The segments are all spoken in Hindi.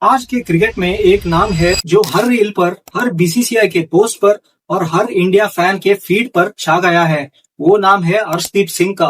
आज के क्रिकेट में एक नाम है जो हर रील पर, हर बीसीसीआई के पोस्ट पर और हर इंडिया फैन के फीड पर छा गया है। वो नाम है अर्शदीप सिंह का।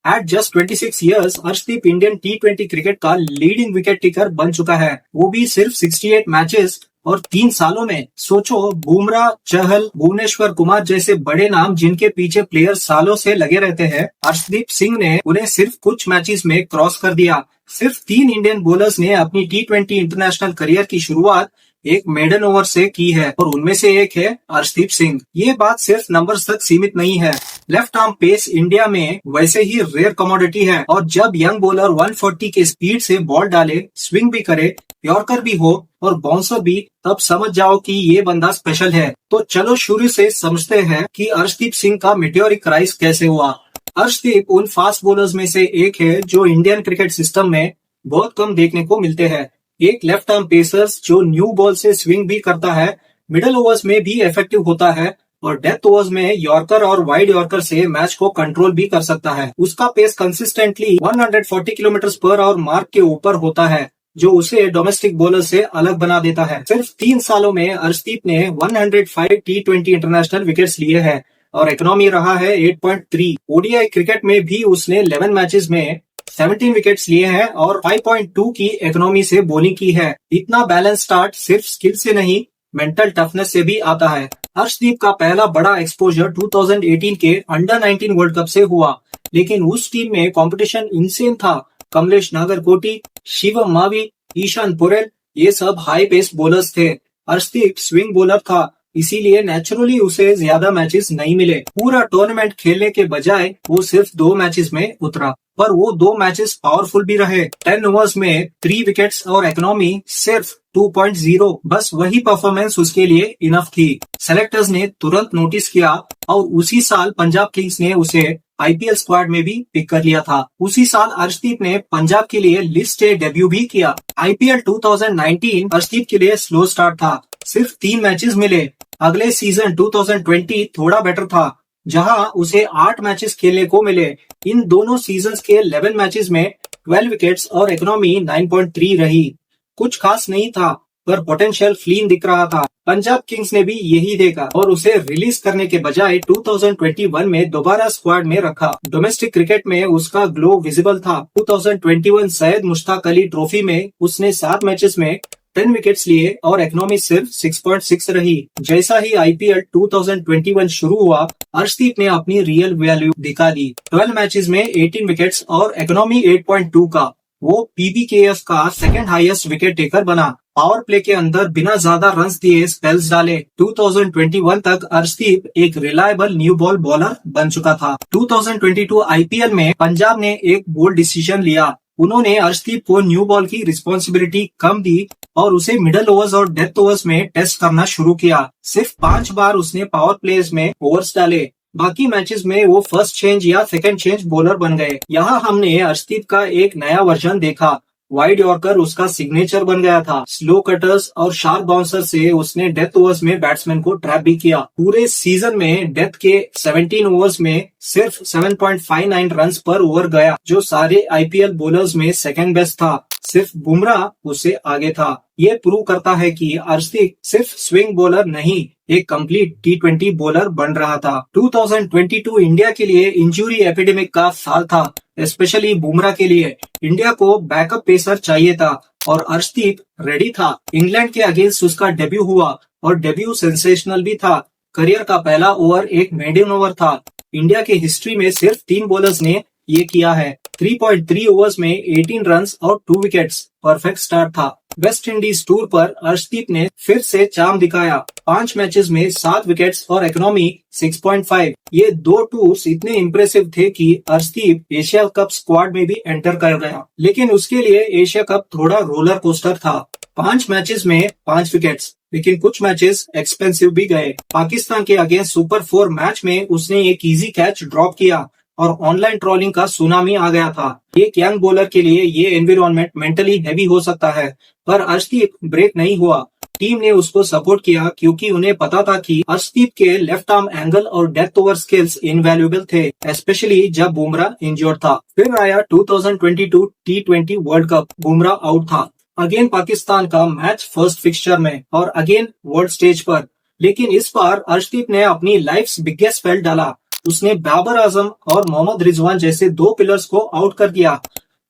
At just 26 years Arshdeep Indian टी20 क्रिकेट का लीडिंग विकेट टेकर बन चुका है, वो भी सिर्फ 68 मैचेस और 3 सालों में। सोचो, बुमराह, चहल, भुवनेश्वर कुमार जैसे बड़े नाम जिनके पीछे प्लेयर सालों से लगे रहते हैं, अर्शदीप सिंह ने उन्हें सिर्फ कुछ मैचेस में क्रॉस कर दिया। सिर्फ 3 इंडियन बॉलर्स ने अपनी टी20 इंटरनेशनल करियर की शुरुआत एक मेडन ओवर से की है और उनमें से एक है अर्शदीप सिंह। ये बात सिर्फ नंबर्स तक सीमित नहीं है। लेफ्ट आर्म पेस इंडिया में वैसे ही रेयर कमोडिटी है और जब यंग बॉलर 140 के स्पीड से बॉल डाले, स्विंग भी करे, यॉर्कर भी हो और बाउंसर भी, तब समझ जाओ कि ये बंदा स्पेशल है। तो चलो शुरू से समझते हैं कि अर्शदीप सिंह का मेटेओरिक राइज कैसे हुआ। अर्शदीप उन फास्ट बॉलर्स में से एक है जो इंडियन क्रिकेट सिस्टम में बहुत कम देखने को मिलते हैं। एक लेफ्ट आर्म पेसर्स जो न्यू बॉल से स्विंग भी करता है, मिडिल ओवर्स में भी इफेक्टिव होता है और डेथ ओवर्स में यॉर्कर और वाइड यॉर्कर से मैच को कंट्रोल भी कर सकता है। उसका pace consistently 140 kilometre per hour mark के ऊपर होता है, जो उसे डोमेस्टिक बॉलर से अलग बना देता है। सिर्फ 3 सालों में अर्शदीप ने 105 टी20 इंटरनेशनल विकेट्स लिए हैं और इकोनॉमी रहा है 8.3। ओडीआई क्रिकेट में भी उसने 11 मैचेस में 17 विकेट्स लिए हैं और 5.2 की इकोनॉमी से बॉलिंग की है। इतना बैलेंस स्टार्ट सिर्फ स्किल से नहीं, मेंटल टफनेस से भी आता है। अर्शदीप का पहला बड़ा एक्सपोजर 2018 के अंडर 19 वर्ल्ड कप से हुआ, लेकिन उस टीम में कंपटीशन इंसेन था। कमलेश नागरकोटी, शिवम मावी, ईशान पोरेल, ये सब हाई पेस बॉलर्स थे। अर्शदीप स्विंग बॉलर था, इसीलिए नेचुरली उसे ज्यादा मैचेस नहीं मिले। पूरा टूर्नामेंट खेलने के बजाय वो सिर्फ 2 मैचेस में उतरा, पर वो 2 मैचेस पावरफुल भी रहे। 10 ओवर्स में 3 विकेट्स और इकोनॉमी सिर्फ 2.0, बस वही परफॉर्मेंस उसके लिए इनफ थी। सेलेक्टर्स ने तुरंत नोटिस किया और उसी साल पंजाब किंग्स ने उसे आईपीएल स्क्वाड में भी पिक कर लिया था। उसी साल अर्शदीप ने पंजाब के लिए लिस्ट ए डेब्यू भी किया। आईपीएल 2019 अर्शदीप के लिए स्लो स्टार्ट था, सिर्फ 3 मैचेस मिले। अगले सीजन 2020 थोड़ा बेटर था, जहां उसे 8 मैचेस खेलने को मिले। इन दोनों सीजन्स के 11 मैचेस में 12 विकेट्स और इकोनॉमी 9.3 रही। कुछ खास नहीं था, पर पोटेंशियल क्लीन दिख रहा था। पंजाब किंग्स ने भी यही देखा और उसे रिलीज करने के बजाय 2021 में दोबारा स्क्वाड में रखा। डोमेस्टिक क्रिकेट में उसका ग्लो विजिबल था। 2021 सैयद मुश्ताक अली ट्रॉफी में उसने 7 मैचेस में 10 विकेट्स लिए और इकोनॉमी सिर्फ 6.6 रही। जैसा ही आईपीएल 2021 शुरू हुआ, अर्शदीप ने अपनी रियल वैल्यू दिखा दी। 12 मैचेस में 18 विकेट्स और इकोनॉमी 8.2 का। वो पीबीकेएफ का सेकंड हाईएस्ट विकेट टेकर बना। पावर प्ले के अंदर बिना ज्यादा रन्स दिए स्पेल्स डाले। 2021 तक अर्शदीप एक रिलायबल न्यू बॉल बॉलर बन चुका था। 2022 आईपीएल में पंजाब ने एक बोल्ड डिसीजन लिया। उन्होंने अर्शदीप को न्यू बॉल की रिस्पॉन्सिबिलिटी कम दी और उसे मिडल ओवर्स और डेथ ओवर्स में टेस्ट करना शुरू किया। सिर्फ 5 बार उसने पावर प्लेज में ओवर्स डाले, बाकी मैचेस में वो फर्स्ट चेंज या सेकंड चेंज बॉलर बन गए। यहाँ हमने अर्शदीप का एक नया वर्जन देखा। वाइड यॉर्कर उसका सिग्नेचर बन गया था। स्लो कटर्स और शार्प बाउंसर से उसने डेथ ओवर्स में बैट्समैन को ट्रैप भी किया। पूरे सीजन में डेथ के 17 ओवर्स में सिर्फ 7.59 रन्स पर ओवर गया, जो सारे आईपीएल बॉलर्स में सेकंड बेस्ट था। सिर्फ बुमराह उससे आगे था। ये प्रूव करता है कि अर्शदीप सिर्फ स्विंग बॉलर नहीं, एक कंप्लीट टी20 बॉलर बन रहा था। 2022 इंडिया के लिए इंजरी एपिडेमिक का साल था, स्पेशली बुमराह के लिए। इंडिया को बैकअप पेसर चाहिए था और अर्शदीप रेडी था। इंग्लैंड के अगेंस्ट उसका डेब्यू हुआ और डेब्यू सेंसेशनल भी था। करियर का पहला ओवर एक मेडियम ओवर था। इंडिया के हिस्ट्री में सिर्फ 3 बॉलर्स ने ये किया है। 3.3 ओवर्स में 18 रन्स और 2 विकेट्स, परफेक्ट स्टार्ट था। वेस्ट इंडीज टूर पर अर्शदीप ने फिर से चार्म दिखाया। 5 मैचेस में 7 विकेट्स और इकोनॉमी 6.5। ये 2 टूर्स इतने इम्प्रेसिव थे कि अर्शदीप एशिया कप स्क्वाड में भी एंटर कर गया। लेकिन उसके लिए एशिया कप थोड़ा रोलर कोस्टर था। 5 मैचेस में 5 विकेट्स, लेकिन कुछ मैचेस एक्सपेंसिव भी गए। पाकिस्तान के अगेंस्ट सुपर 4 मैच में उसने एक इजी कैच ड्रॉप किया और ऑनलाइन ट्रोलिंग का सुनामी आ गया था। एक यंग बॉलर के लिए ये एनवायरनमेंट मेंटली हैवी हो सकता है, पर अर्शदीप ब्रेक नहीं हुआ। टीम ने उसको सपोर्ट किया क्योंकि उन्हें पता था कि अर्शदीप के लेफ्ट आर्म एंगल और डेथ ओवर स्किल्स इनवैल्यूएबल थे, स्पेशली जब बुमराह इंजर्ड था। फिर आया 2022 टी20 वर्ल्ड कप। बुमराह आउट था, अगेन पाकिस्तान का मैच फर्स्ट फिक्सचर में और अगेन वर्ल्ड स्टेज पर। लेकिन इस बार अर्शदीप ने अपनी लाइफ्स बिगेस्ट फेल डाला। उसने बाबर आजम और मोहम्मद रिजवान जैसे दो पिलर्स को आउट कर दिया।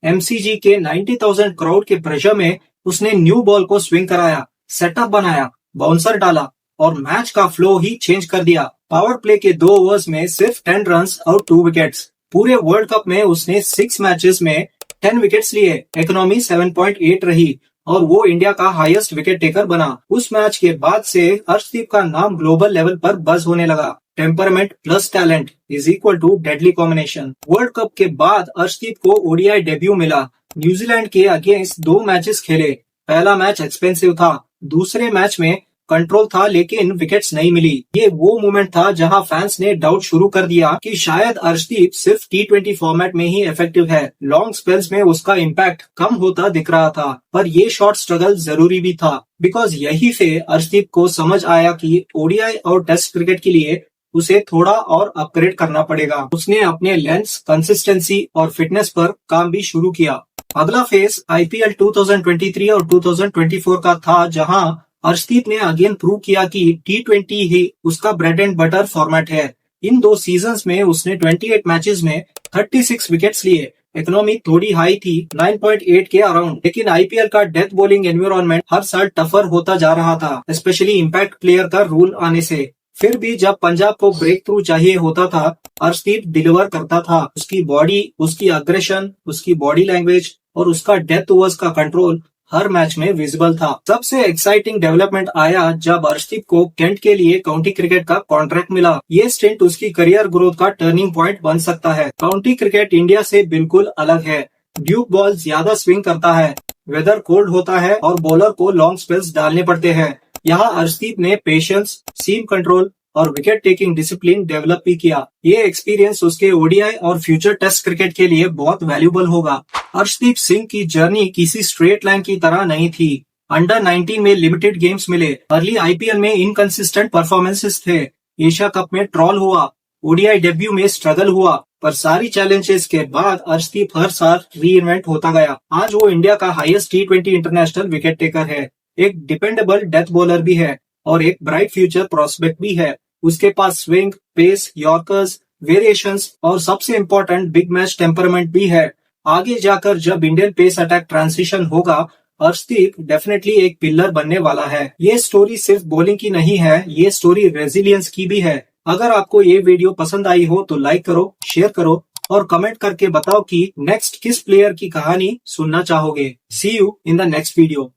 एमसीजी के 90,000 क्राउड के प्रेशर में उसने न्यू बॉल को स्विंग कराया, सेटअप बनाया, बाउंसर डाला और मैच का फ्लो ही चेंज कर दिया। पावर प्ले के 2 ओवर्स में सिर्फ 10 रन्स और 2 विकेट्स। पूरे वर्ल्ड कप में उसने 6 मैचेस में 10 विकेट्स लिए। इकोनॉमी 7.8 रही और वो इंडिया का हाईएस्ट विकेट टेकर बना। उस मैच के बाद से अर्शदीप का नाम ग्लोबल लेवल पर बज होने लगा। Temperament plus talent is equal to deadly combination. World cup के बाद अर्शदीप को ओडीआई डेब्यू मिला। न्यूजीलैंड के अगेंस्ट 2 मैचेस खेले। पहला मैच एक्सपेंसिव था, दूसरे मैच में कंट्रोल था लेकिन विकेट्स नहीं मिली। ये वो मोमेंट था जहां फैंस ने डाउट शुरू कर दिया कि शायद अर्शदीप सिर्फ T20 फॉर्मेट में ही इफेक्टिव है। लॉन्ग स्पेल्स में उसका इम्पैक्ट कम होता दिख रहा था, पर ये शॉर्ट स्ट्रगल जरूरी भी था, बिकॉज यही से अर्शदीप को समझ आया कि ओडीआई और टेस्ट क्रिकेट के लिए उसे थोड़ा और अपग्रेड करना पड़ेगा। उसने अपने लेंथ, कंसिस्टेंसी और फिटनेस पर काम भी शुरू किया। अगला फेज आईपीएल 2023 और 2024 का था, जहां अर्शदीप ने अगेन प्रूव किया कि T20 ही उसका ब्रेड एंड बटर फॉर्मेट है। इन 2 सीजन्स में उसने 28 मैचेस में 36 विकेट्स लिए। इकोनॉमी थोड़ी हाई थी, 9.8 के अराउंड, लेकिन आईपीएल का डेथ बॉलिंग एनवायरनमेंट हर साल टफर होता जा रहा था, स्पेशली इम्पैक्ट प्लेयर का रूल आने से। फिर भी जब पंजाब को ब्रेक थ्रू चाहिए होता था, अर्शदीप डिलीवर करता था। उसकी बॉडी, उसकी अग्रेशन, उसकी बॉडी लैंग्वेज और उसका डेथ ओवर्स का कंट्रोल हर मैच में विजिबल था। सबसे एक्साइटिंग डेवलपमेंट आया जब अर्शदीप को केंट के लिए काउंटी क्रिकेट का कॉन्ट्रैक्ट मिला। ये स्टेंट उसकी करियर ग्रोथ का टर्निंग पॉइंट बन सकता है। काउंटी क्रिकेट इंडिया से बिल्कुल अलग है। ड्यूक बॉल ज्यादा स्विंग करता है, वेदर कोल्ड होता है और बॉलर को लॉन्ग स्पेल्स डालने पड़ते हैं। यहाँ अर्शदीप ने पेशेंस, सीम कंट्रोल और विकेट टेकिंग डिसिप्लिन डेवलप भी किया। ये एक्सपीरियंस उसके ओडीआई और फ्यूचर टेस्ट क्रिकेट के लिए बहुत वैल्यूबल होगा। अर्शदीप सिंह की जर्नी किसी स्ट्रेट लाइन की तरह नहीं थी। अंडर 19 में लिमिटेड गेम्स मिले, अर्ली आईपीएल में इनकंसिस्टेंट परफॉर्मेंसेस थे, एशिया कप में ट्रॉल हुआ, ओडीआई डेब्यू में स्ट्रगल हुआ, पर सारी चैलेंजेस के बाद अर्शदीप हर साल री-इन्वेंट होता गया। आज वो इंडिया का highest T20 international wicket taker है, एक डिपेंडेबल डेथ बॉलर भी है और एक ब्राइट फ्यूचर प्रोस्पेक्ट भी है। उसके पास स्विंग, पेस, यॉर्कर्स, वेरिएशंस और सबसे इम्पोर्टेंट बिग मैच टेम्परमेंट भी है। आगे जाकर जब इंडियन पेस अटैक ट्रांसिशन होगा, अर्शदीप डेफिनेटली एक पिलर बनने वाला है। ये स्टोरी सिर्फ बॉलिंग की नहीं है, ये स्टोरी रेजिलियंस की भी है। अगर आपको ये वीडियो पसंद आई हो तो लाइक करो, शेयर करो और कमेंट करके बताओ कि नेक्स्ट किस प्लेयर की कहानी सुनना चाहोगे। See you in the next video.